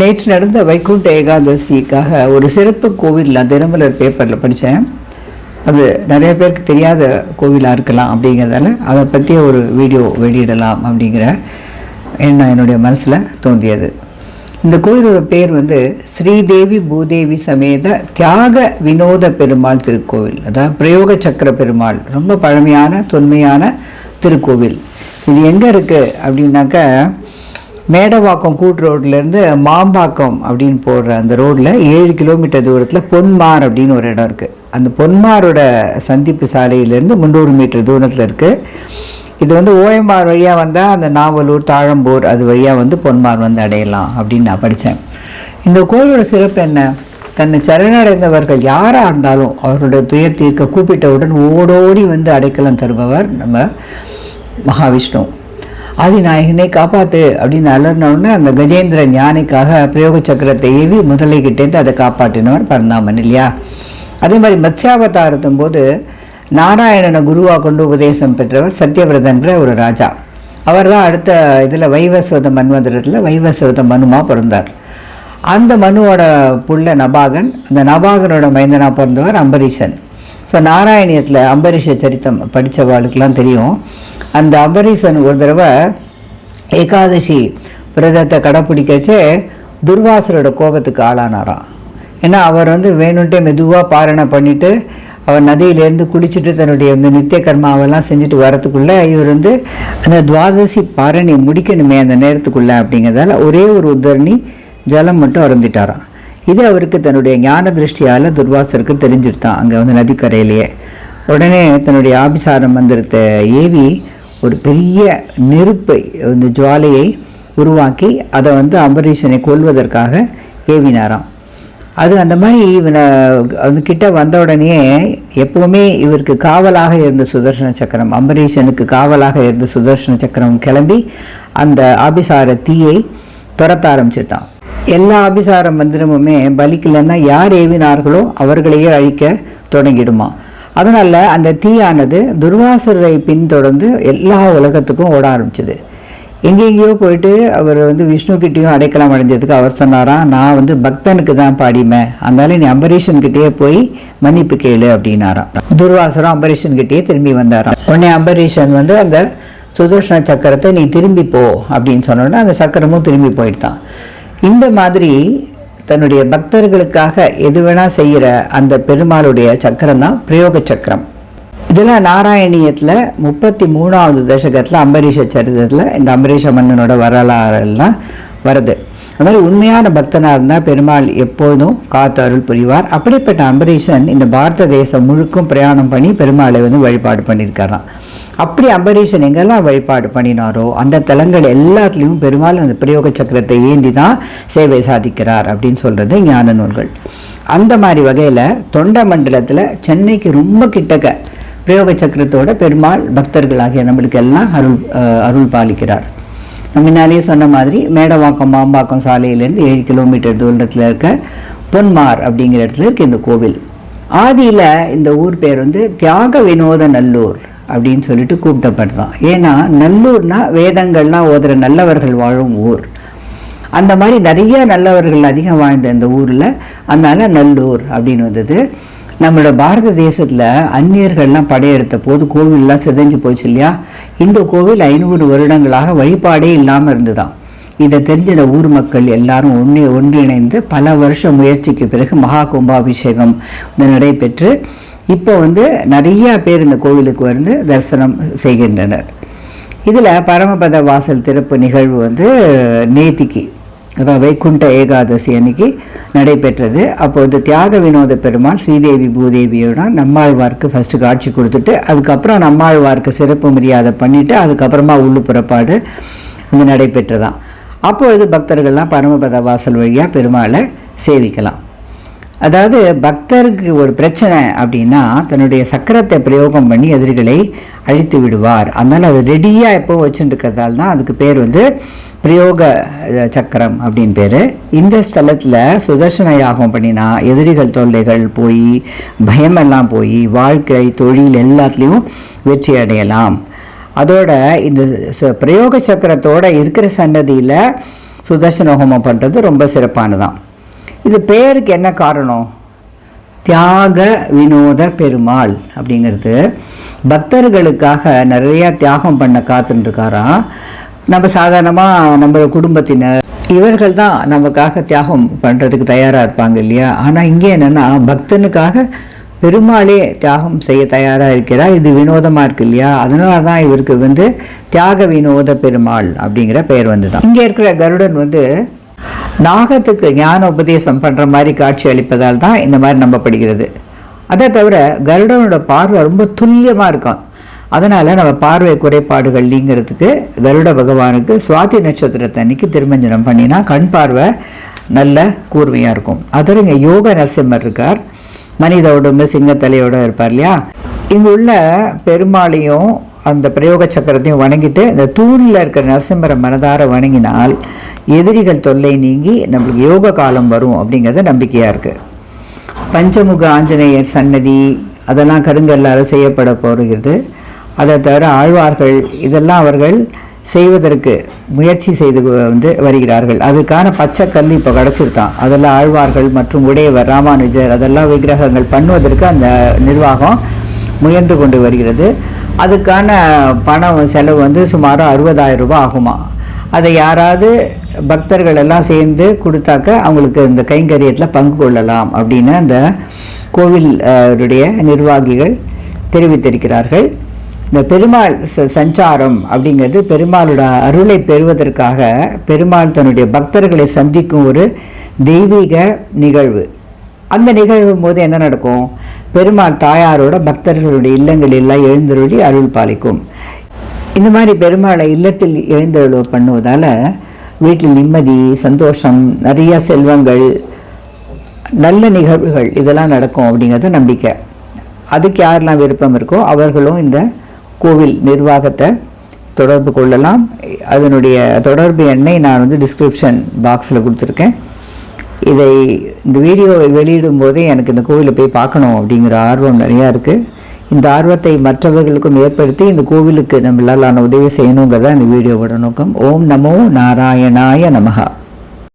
நேற்று நடந்த வைகுண்ட ஏகாதசிக்காக ஒரு சிறப்பு கோவில் நான் தினமலர் பேப்பரில் படித்தேன். அது நிறைய பேருக்கு தெரியாத கோவிலாக இருக்கலாம் அப்படிங்கிறதால அதை பற்றி ஒரு வீடியோ வெளியிடலாம் அப்படிங்கிற எண்ணம் என்னுடைய மனசில் தோன்றியது. இந்த கோவிலோட பேர் ஸ்ரீதேவி பூதேவி சமேத தியாக வினோத பெருமாள் திருக்கோவில். அதாவது பிரயோக சக்கர பெருமாள், ரொம்ப பழமையான தொன்மையான திருக்கோவில். இது எங்கே இருக்குது அப்படின்னாக்கா, மேடவாக்கம் கூட்டு ரோட்லேருந்து மாம்பாக்கம் அப்படின்னு போடுற அந்த ரோட்டில் 7 கிலோமீட்டர் தூரத்தில் பொன்மார் அப்படின்னு ஒரு இடம் இருக்குது. அந்த பொன்மாரோட சந்திப்பு சாலையிலேருந்து 300 மீட்டர் தூரத்தில் இருக்குது. இது ஓஎம்ஆர் வழியாக வந்தால் அந்த நாவலூர், தாழம்பூர் அது வழியாக பொன்மார் அடையலாம் அப்படின்னு நான் படித்தேன். இந்த கோவிலோட சிறப்பு என்ன? தன்னை சரணடைந்தவர்கள் யாராக இருந்தாலும் அவர்களுடைய துயர் தீர்க்க கூப்பிட்டவுடன் ஓடோடி அடைக்கலம் தருபவர் நம்ம மகாவிஷ்ணு. ஆதிநாயகனை காப்பாற்று அப்படின்னு அலர்னவுடனே அந்த கஜேந்திர ஞானிக்காக பிரயோக சக்கரத்தை ஏவி முதலைகிட்டேருந்து அதை காப்பாற்றினவர் பரந்தாமன் இல்லையா? அதே மாதிரி மத்ஸ்யாவதாரத்தும் போது நாராயணனை குருவாக கொண்டு உபதேசம் பெற்றவர் சத்யவிரதன்ற ஒரு ராஜா. அவர் தான் அடுத்த இதில் வைவஸ்வத மன்வந்திரத்தில் வைவஸ்வத மனுமாக பிறந்தார். அந்த மனுவோட புள்ள நபாகன், அந்த நபாகனோட மைந்தனாக பிறந்தவர் அம்பரீஷன். ஸோ நாராயணியத்தில் அம்பரீஷ சரித்தம் படித்தவாளுக்கெல்லாம் தெரியும். அந்த அம்பரீஷன் ஒரு தடவை ஏகாதசி விரதத்தை கடைப்பிடிக்கச்சே துர்வாசரோட கோபத்துக்கு ஆளானாராம். ஏன்னா அவர் வேணுன்ட்டே மெதுவாக பாரணை பண்ணிவிட்டு அவர் நதியிலேருந்து குளிச்சுட்டு தன்னுடைய நித்திய கர்மாவெல்லாம் செஞ்சுட்டு வரத்துக்குள்ளே இவர் அந்த துவாதசி பாரணி முடிக்கணுமே அந்த நேரத்துக்குள்ளே அப்படிங்கிறதால ஒரே ஒரு உத்தரணி ஜலம் மட்டும் அருந்திட்டாராம். இது அவருக்கு தன்னுடைய ஞான திருஷ்டியால் துர்வாசருக்கு தெரிஞ்சிருத்தான் அங்கே நதிக்கரையிலேயே. உடனே தன்னுடைய ஆபிசார மந்திரத்தை ஏவி ஒரு பெரிய நெருப்பை ஜுவாலையை உருவாக்கி அதை அம்பரீஷனை கொல்வதற்காக ஏவினாராம். அது அந்த மாதிரி இவனை கிட்ட வந்த உடனே எப்போவுமே இவருக்கு காவலாக இருந்த சுதர்சன சக்கரம், அம்பரீஷனுக்கு காவலாக இருந்த சுதர்சன சக்கரம் கிளம்பி அந்த ஆபிசார தீயை துரத்த ஆரம்பிச்சிட்டான். எல்லா ஆபிசார மந்திரமுமே பலிக்கலைன்னா யார் ஏவினார்களோ அவர்களையே அழிக்க தொடங்கிடுமா. அதனால் அந்த தீயானது துர்வாசரை பின்தொடர்ந்து எல்லா உலகத்துக்கும் ஓட ஆரம்பிச்சிது. எங்கெங்கேயோ போயிட்டு அவர் விஷ்ணுக்கிட்டேயும் அடைக்கலம் அடைஞ்சதுக்கு அவர் சொன்னாராம், நான் பக்தனுக்கு தான் பாடிமை, அதனால நீ அம்பரீஷன்கிட்டயே போய் மன்னிப்பு கேளு அப்படின்னாராம். துர்வாசரும் அம்பரீஷன்கிட்டயே திரும்பி வந்தாராம். உடனே அம்பரீஷன் அந்த சுதர்சன சக்கரத்தை நீ திரும்பி போ அப்படின்னு சொன்னோன்னா அந்த சக்கரமும் திரும்பி போயிட்டான். இந்த மாதிரி தன்னுடைய பக்தர்களுக்காக எது வேணால் செய்கிற அந்த பெருமாளுடைய சக்கரம் தான் பிரயோக சக்கரம். இதில் நாராயணியத்தில் 33வது தசகத்தில் அம்பரீஷ சரித்திரத்தில் இந்த அம்பரீஷ மன்னனோட வரலாறெல்லாம் வருது. அது மாதிரி உண்மையான பக்தனாக இருந்தால் பெருமாள் எப்போதும் காத்து அருள் புரிவார். அப்படிப்பட்ட அம்பரீஷன் இந்த பாரத தேசம் முழுக்கும் பிரயாணம் பண்ணி பெருமாளை வழிபாடு பண்ணியிருக்காராம். அப்படி அம்பரீஷன் எங்கெல்லாம் வழிபாடு பண்ணினாரோ அந்த தலங்கள் எல்லாத்துலேயும் பெருமாள் அந்த பிரயோக சக்கரத்தை ஏந்தி தான் சேவை சாதிக்கிறார் அப்படின்னு சொல்கிறது ஞான நூல்கள். அந்த மாதிரி வகையில் தொண்ட மண்டலத்தில் சென்னைக்கு ரொம்ப கிட்டக்க பிரயோக சக்கரத்தோட பெருமாள் பக்தர்களாகிய நம்மளுக்கு எல்லாம் அருள் பாலிக்கிறார். முன்னாலேயே சொன்ன மாதிரி மேடவாக்கம் மாம்பாக்கம் சாலையிலேருந்து 7 கிலோமீட்டர் தூரத்தில் இருக்க பொன்மார் அப்படிங்கிற இடத்துல இருக்குது இந்த கோவில். ஆதியில் இந்த ஊர் பேர் தியாக வினோத நல்லூர் அப்படின்னு சொல்லிட்டு கூப்பிட்டப்படுதான். ஏன்னா நல்லூர்னா வேதங்கள்லாம் ஓதுற நல்லவர்கள் வாழும் ஊர். அந்த மாதிரி நிறைய நல்லவர்கள் அதிகம் வாழ்ந்த இந்த ஊரில் அதனால நல்லூர் அப்படின்னு வந்தது. நம்மளோட பாரத தேசத்தில் அந்நியர்கள்லாம் படையெடுத்த போது கோவில்லாம் சிதைஞ்சு போச்சு இல்லையா? இந்த கோவில் 500 வருடங்களாக வழிபாடே இல்லாமல் இருந்துதான். இதை தெரிஞ்சின ஊர் மக்கள் எல்லாரும் ஒன்றிணைந்து பல வருஷ முயற்சிக்கு பிறகு மகா கும்பாபிஷேகம் நடைபெற்று இப்போ நிறைய பேர் இந்த கோவிலுக்கு தரிசனம் செய்கின்றனர். இதில் பரமபத வாசல் திறப்பு நிகழ்வு நேத்திக்கு, அதாவது வைகுண்ட ஏகாதசி அன்னைக்கு நடைபெற்றது. அப்போது தியாக வினோத பெருமாள் ஸ்ரீதேவி பூதேவியோட நம்மாழ்வார்க்கு ஃபஸ்ட்டு காட்சி கொடுத்துட்டு அதுக்கப்புறம் நம்மாழ்வார்க்கு சிறப்பு மரியாதை பண்ணிவிட்டு அதுக்கப்புறமா உள்ளு புறப்பாடு நடைபெற்றதான். அப்பொழுது பக்தர்கள்லாம் பரமபத வாசல் வழியாக பெருமாளை சேவிக்கலாம். அதாவது பக்தருக்கு ஒரு பிரச்சனை அப்படின்னா தன்னுடைய சக்கரத்தை பிரயோகம் பண்ணி எதிரிகளை அழித்து விடுவார். அதனால் அது ரெடியாக எப்போ வச்சுருக்கிறதால தான் அதுக்கு பேர் பிரயோக சக்கரம் அப்படின்னு பேர். இந்த ஸ்தலத்தில் சுதர்சன யாகம் பண்ணினா எதிரிகள் தொல்லைகள் போய் பயமெல்லாம் போய் வாழ்க்கை தொழில் எல்லாத்துலேயும் வெற்றி அடையலாம். அதோட இந்த பிரயோக சக்கரத்தோடு இருக்கிற சன்னதியில் சுதர்சன ஹோமம் பண்ணுறது ரொம்ப சிறப்பானதான். இது பெயருக்கு என்ன காரணம்? தியாக வினோத பெருமாள் அப்படிங்கிறது பக்தர்களுக்காக நிறையா தியாகம் பண்ண காத்துருக்காராம். நம்ம சாதாரணமாக நம்ம குடும்பத்தினர் இவர்கள் தான் நமக்காக தியாகம் பண்ணுறதுக்கு தயாராக இருப்பாங்க இல்லையா. ஆனால் இங்கே என்னென்னா பக்தனுக்காக பெருமாளே தியாகம் செய்ய தயாராக இருக்கிறார். இது வினோதமாக இருக்கு இல்லையா. அதனால தான் இவருக்கு தியாக வினோத பெருமாள் அப்படிங்கிற பெயர் வந்துதான். இங்கே இருக்கிற கருடன் நாகத்துக்கு ஞான உபதேசம் பண்ணுற மாதிரி காட்சி அளிப்பதால் தான் இந்த மாதிரி நம்பப்படுகிறது. அதை தவிர கருடனோட பார்வை ரொம்ப துல்லியமாக இருக்கும். அதனால் நம்ம பார்வை குறைபாடுகள் நீங்கிறதுக்கு கருட பகவானுக்கு சுவாதி நட்சத்திரத்தன்னைக்கு திருமஞ்சனம் பண்ணினா கண் பார்வை நல்ல கூர்மையாக இருக்கும். அதில் இங்கே யோக நரசிம்மர் இருக்கார். மனித உடம்பு சிங்கத்தலையோடு இருப்பார் இல்லையா. இங்கே உள்ள பெருமாளையும் அந்த பிரயோக சக்கரத்தையும் வணங்கிட்டு இந்த தூணில் இருக்கிற நரசிம்மரை மனதார வணங்கினால் எதிரிகள் தொல்லை நீங்கி நம்மளுக்கு யோக காலம் வரும் அப்படிங்கிறது நம்பிக்கையாக இருக்குது. பஞ்சமுக ஆஞ்சநேயர் சன்னதி அதெல்லாம் கருங்கல்லால் செய்யப்பட போகிறது. அதை தவிர ஆழ்வார்கள் இதெல்லாம் அவர்கள் செய்வதற்கு முயற்சி செய்து வருகிறார்கள். அதுக்கான பச்சை கல் இப்போ கிடச்சிருத்தான். அதெல்லாம் ஆழ்வார்கள் மற்றும் உடையவர் ராமானுஜர் அதெல்லாம் விக்கிரகங்கள் பண்ணுவதற்கு அந்த நிர்வாகம் முயன்று கொண்டு வருகிறது. அதுக்கான பணம் செலவு சுமார் 60,000 ரூபாய் ஆகுமா. அதை யாராவது பக்தர்கள் எல்லாம் சேர்ந்து கொடுத்தாக்க அவங்களுக்கு இந்த கைங்கரியத்தில் பங்கு கொள்ளலாம் அப்படின்னு அந்த கோவிலுடைய நிர்வாகிகள் தெரிவித்திருக்கிறார்கள். இந்த பெருமாள் சஞ்சாரம் அப்படிங்கிறது பெருமாளோட அருளை பெறுவதற்காக பெருமாள் தன்னுடைய பக்தர்களை சந்திக்கும் ஒரு தெய்வீக நிகழ்வு. அந்த நிகழ்வும் போது என்ன நடக்கும்? பெருமாள் தாயாரோட பக்தர்களுடைய இல்லங்கள் எல்லாம் எழுந்தருளி அருள் பாலிக்கும். இந்த மாதிரி பெருமாளை இல்லத்தில் எழுந்தருள் பண்ணுவதால் வீட்டில் நிம்மதி, சந்தோஷம், நிறைய செல்வங்கள், நல்ல நிகழ்வுகள் இதெல்லாம் நடக்கும் அப்படிங்கிறது நம்பிக்கை. அதுக்கு யாரெல்லாம் விருப்பம் இருக்கோ அவர்களும் இந்த கோவில் நிர்வாகத்தை தொடர்பு கொள்ளலாம். அதனுடைய தொடர்பு எண்ணை நான் டிஸ்கிரிப்ஷன் பாக்ஸில் கொடுத்துருக்கேன். இந்த வீடியோவை வெளியிடும் போதே எனக்கு இந்த கோவிலை போய் பார்க்கணும் அப்படிங்கிற ஆர்வம் நிறையா இருக்குது. இந்த ஆர்வத்தை மற்றவர்களுக்கும் ஏற்படுத்தி இந்த கோவிலுக்கு நம்மளால் உதவி செய்யணுங்கிறத இந்த வீடியோவோட நோக்கம். ஓம் நமோ நாராயணாய நமஹா.